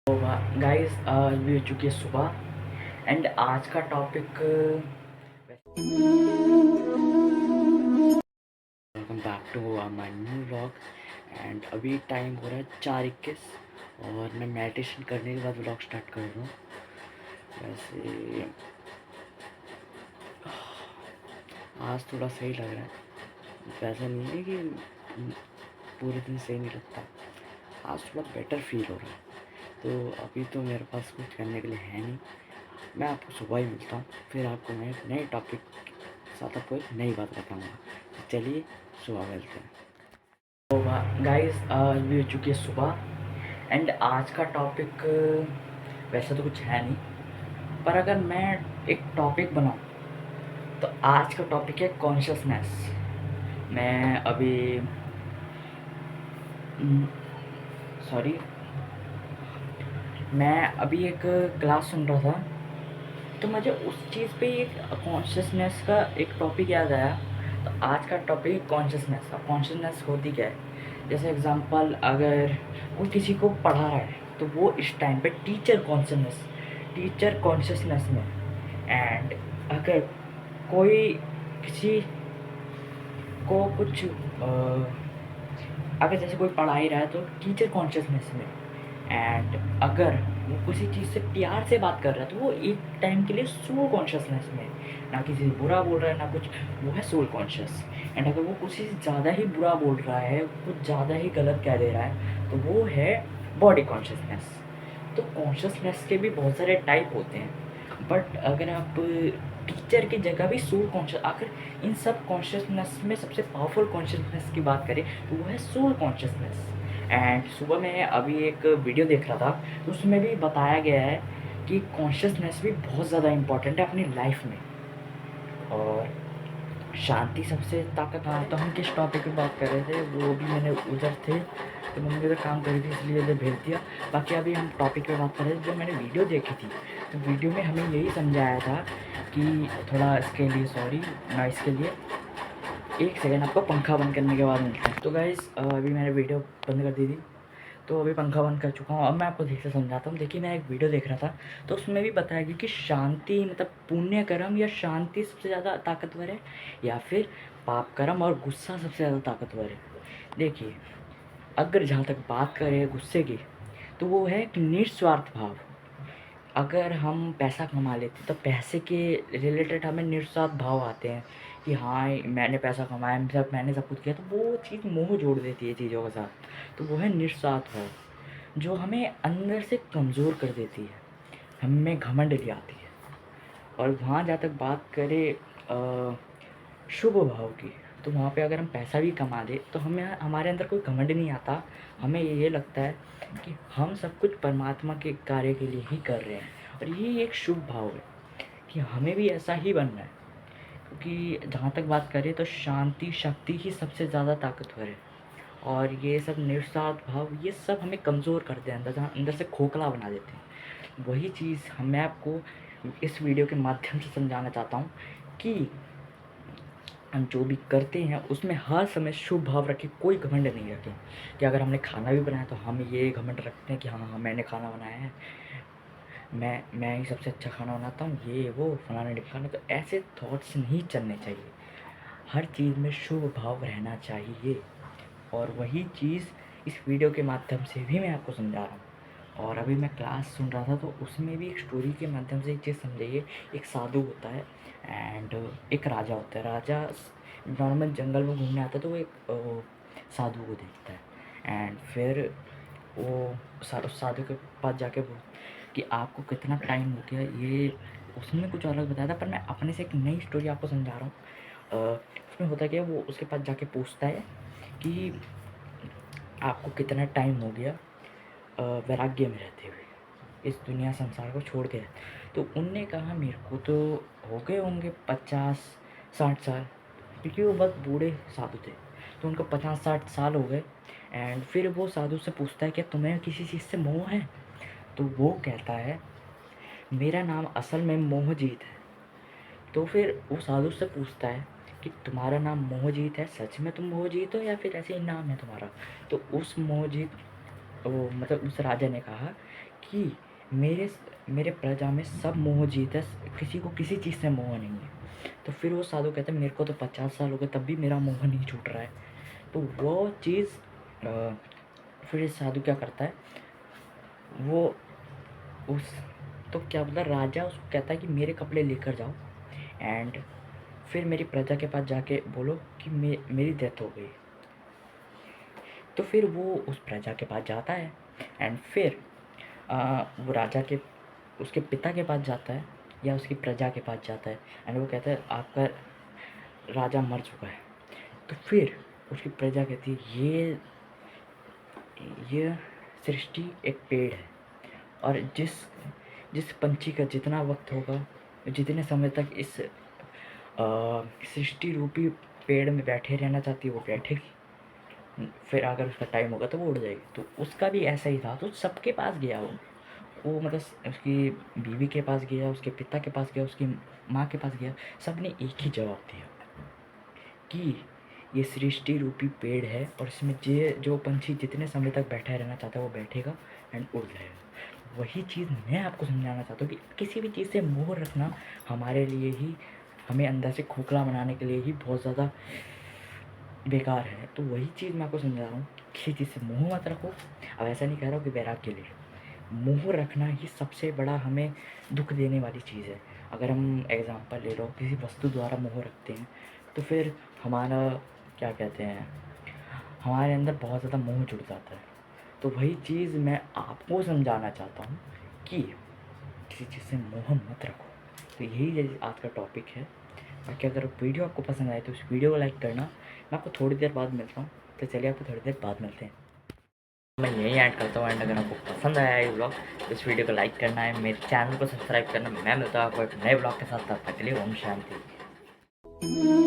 तो गाइस अभी हो चुकी है सुबह एंड आज का topic welcome back to my new vlog. And अभी टाइम हो रहा है 4:21 और मैं मेडिटेशन करने के बाद व्लॉग स्टार्ट कर रहा हूँ। वैसे आज थोड़ा सही लग रहा है, वैसा नहीं है कि पूरे दिन सही नहीं लगता। आज थोड़ा बेटर फील हो रहा है। तो अभी तो मेरे पास कुछ करने के लिए है नहीं, मैं आपको सुबह ही मिलता हूँ, फिर आपको मैं एक नए टॉपिक के साथ आपको एक नई बात बताऊँगा। तो चलिए सुबह मिलते हैं। तो गाइस अभी हो चुकी है सुबह एंड आज का टॉपिक वैसे तो कुछ है नहीं, पर अगर मैं एक टॉपिक बनाऊँ तो आज का टॉपिक है कॉन्शियसनेस। मैं अभी सॉरी मैं अभी एक क्लास सुन रहा था, तो मुझे उस चीज़ पे एक कॉन्शियसनेस का एक टॉपिक याद आया। तो आज का टॉपिक कॉन्शियसनेस। अब कॉन्शियसनेस होती क्या है, जैसे एग्जांपल अगर कोई किसी को पढ़ा रहा है तो वो इस टाइम पे टीचर कॉन्शियसनेस में। एंड अगर कोई किसी को कुछ अगर जैसे कोई पढ़ा ही रहा है तो टीचर कॉन्शियसनेस में। एंड अगर वो किसी चीज़ से प्यार से बात कर रहा है तो वो एक टाइम के लिए सोल कॉन्शियसनेस में, ना किसी से बुरा बोल रहा है ना कुछ, वो है सोल कॉन्शियस। एंड अगर वो किसी से ज़्यादा ही बुरा बोल रहा है, कुछ ज़्यादा ही गलत कह दे रहा है, तो वो है बॉडी कॉन्शियसनेस। तो कॉन्शियसनेस के भी बहुत सारे टाइप होते हैं, बट अगर आप टीचर की जगह भी सोल कॉन्शियस, आखिर इन सब कॉन्शियसनेस में सबसे पावरफुल कॉन्शियसनेस की बात करें तो वो है सोल कॉन्शियसनेस। एंड सुबह मैं अभी एक वीडियो देख रहा था, तो उसमें भी बताया गया है कि कॉन्शियसनेस भी बहुत ज़्यादा इम्पॉर्टेंट है अपनी लाइफ में। और शांति सबसे ताकत। हाँ, तो हम किस टॉपिक पे बात कर रहे थे, वो भी मैंने उधर थे तो मम्मी उधर काम कर रही थी इसलिए उधर भेज दिया। बाकी अभी हम टॉपिक पे बात कर रहे थे, जो मैंने वीडियो देखी थी तो वीडियो में हमें यही समझाया था कि थोड़ा इसके लिए सॉरी नॉइस के लिए, एक सेकेंड आपको पंखा बंद करने के बाद मिलते हैं। तो गाइस अभी मैंने वीडियो बंद कर दी थी, तो अभी पंखा बंद कर चुका हूँ। अब मैं आपको ठीक से समझाता हूँ। देखिए मैं एक वीडियो देख रहा था, तो उसमें भी बताया गया कि शांति मतलब पुण्य कर्म या शांति सबसे ज़्यादा ताकतवर है, या फिर पाप कर्म और गुस्सा सबसे ज़्यादा ताकतवर है। देखिए अगर जहाँ तक बात करें गुस्से की, तो वो है एक निस्वार्थ भाव। अगर हम पैसा कमा लेते तो पैसे के रिलेटेड हमें निस्वार्थ भाव आते हैं कि हाँ मैंने पैसा कमाया, सब मैंने सब कुछ किया, तो वो चीज़ मोह जोड़ देती है चीज़ों के साथ। तो वो है निस्वार्थ भाव, जो हमें अंदर से कमज़ोर कर देती है, हमें घमंड ले आती है। और वहाँ जहाँ तक बात करें शुभ भाव की, तो वहाँ पे अगर हम पैसा भी कमा दें तो हमें हमारे अंदर कोई घमंड नहीं आता। हमें ये लगता है कि हम सब कुछ परमात्मा के कार्य के लिए ही कर रहे हैं, और ये एक शुभ भाव है कि हमें भी ऐसा ही बनना है। क्योंकि जहाँ तक बात करें तो शांति शक्ति ही सबसे ज़्यादा ताकतवर है, और ये सब निस्वार्थ भाव ये सब हमें कमज़ोर करते हैं, अंदर जहाँ अंदर से खोखला बना देते हैं। वही चीज़ मैं आपको इस वीडियो के माध्यम से समझाना चाहता हूँ कि हम जो भी करते हैं उसमें हर समय शुभ भाव रखें, कोई घमंड नहीं रखें। कि अगर हमने खाना भी बनाया तो हम ये घमंड रखते हैं कि हाँ हाँ मैंने खाना बनाया है, मैं ही सबसे अच्छा खाना बनाता हूँ, ये वो फलाना ढिमकाना। तो ऐसे थॉट्स नहीं चलने चाहिए, हर चीज़ में शुभ भाव रहना चाहिए। और वही चीज़ इस वीडियो के माध्यम से भी मैं आपको समझा रहा हूँ। और अभी मैं क्लास सुन रहा था तो उसमें भी एक स्टोरी के माध्यम से एक चीज़ समझाइए। एक साधु होता है एंड एक राजा होता है। राजा नॉर्मल जंगल में घूमने आता है, तो वो एक साधु को देखता है एंड फिर वो उस साधु के पास जाके बोल कि आपको कितना टाइम हो गया। ये उसने कुछ अलग बताया था, पर मैं अपने से एक नई स्टोरी आपको समझा रहा हूँ। उसमें होता क्या है, वो उसके पास जाके पूछता है कि आपको कितना टाइम हो गया वैराग्य में रहते हुए, इस दुनिया संसार को छोड़ के। तो उनने कहा मेरे को तो हो गए होंगे 50-60 साल, क्योंकि वो बहुत बूढ़े साधु थे। तो उनको 50-60 साल हो गए। एंड फिर वो साधु से पूछता है क्या तुम्हें किसी चीज़ से मोह है। तो वो कहता है मेरा नाम असल में मोहजीत है। तो फिर वो साधु से पूछता है कि तुम्हारा नाम मोहजीत है, सच में तुम मोहजीत हो या फिर ऐसे ही नाम है तुम्हारा। तो उस मोहजीत वो मतलब उस राजा ने कहा कि मेरे प्रजा में सब मोह जीत है, किसी को किसी चीज़ से मोह नहीं है। तो फिर वो साधु कहते हैं मेरे को तो 50 साल हो गए तब भी मेरा मोह नहीं छूट रहा है। तो वो चीज़ फिर साधु क्या करता है, वो उस तो क्या बोला, राजा उसको कहता है कि मेरे कपड़े लेकर जाओ एंड फिर मेरी प्रजा के पास जाके बोलो कि मेरी डेथ हो गई। तो फिर वो उस प्रजा के पास जाता है एंड फिर वो राजा के उसके पिता के पास जाता है या उसकी प्रजा के पास जाता है एंड वो कहता है आपका राजा मर चुका है। तो फिर उसकी प्रजा कहती है ये सृष्टि एक पेड़ है और जिस जिस पंछी का जितना वक्त होगा, जितने समय तक इस सृष्टि रूपी पेड़ में बैठे रहना चाहती है वो बैठेगी, फिर अगर उसका टाइम होगा तो वो उड़ जाएगी। तो उसका भी ऐसा ही था। तो सबके पास गया वो मतलब उसकी बीवी के पास गया, उसके पिता के पास गया, उसकी माँ के पास गया, सब ने एक ही जवाब दिया कि ये सृष्टि रूपी पेड़ है और इसमें जो पंछी जितने समय तक बैठा रहना चाहता है वो बैठेगा एंड उड़ जाएगा। वही चीज़ मैं आपको समझाना चाहता हूँ कि किसी भी चीज़ से मोह रखना हमारे लिए ही, हमें अंदर से खोखला बनाने के लिए ही बहुत ज़्यादा बेकार है। तो वही चीज़ मैं आपको समझा रहा हूँ, किसी चीज़ से मोह मत रखो। अब ऐसा नहीं कह रहा हूँ कि वैराग्य ले, मोह रखना ही सबसे बड़ा हमें दुख देने वाली चीज़ है। अगर हम एग्ज़ाम्पल ले लो, किसी वस्तु द्वारा मोह रखते हैं तो फिर हमारा क्या कहते हैं, हमारे अंदर बहुत ज़्यादा मोह जुड़ जाता है। तो वही चीज़ मैं आपको समझाना चाहता हूँ कि किसी चीज़ से मोह मत रखो। तो यही आज का टॉपिक है। बाकी अगर वीडियो आपको पसंद आए तो उस वीडियो को लाइक करना। मैं आपको थोड़ी देर बाद मिलता हूँ, तो चलिए आपको थोड़ी देर बाद मिलते हैं। मैं यही ऐड करता हूँ एंड अगर आपको पसंद आया ये ब्लॉग तो इस वीडियो को लाइक करना है, मेरे चैनल को सब्सक्राइब करना। मैं मिलता हूँ आपको एक नए ब्लॉग के साथ, तब तक के लिए ओम शांति।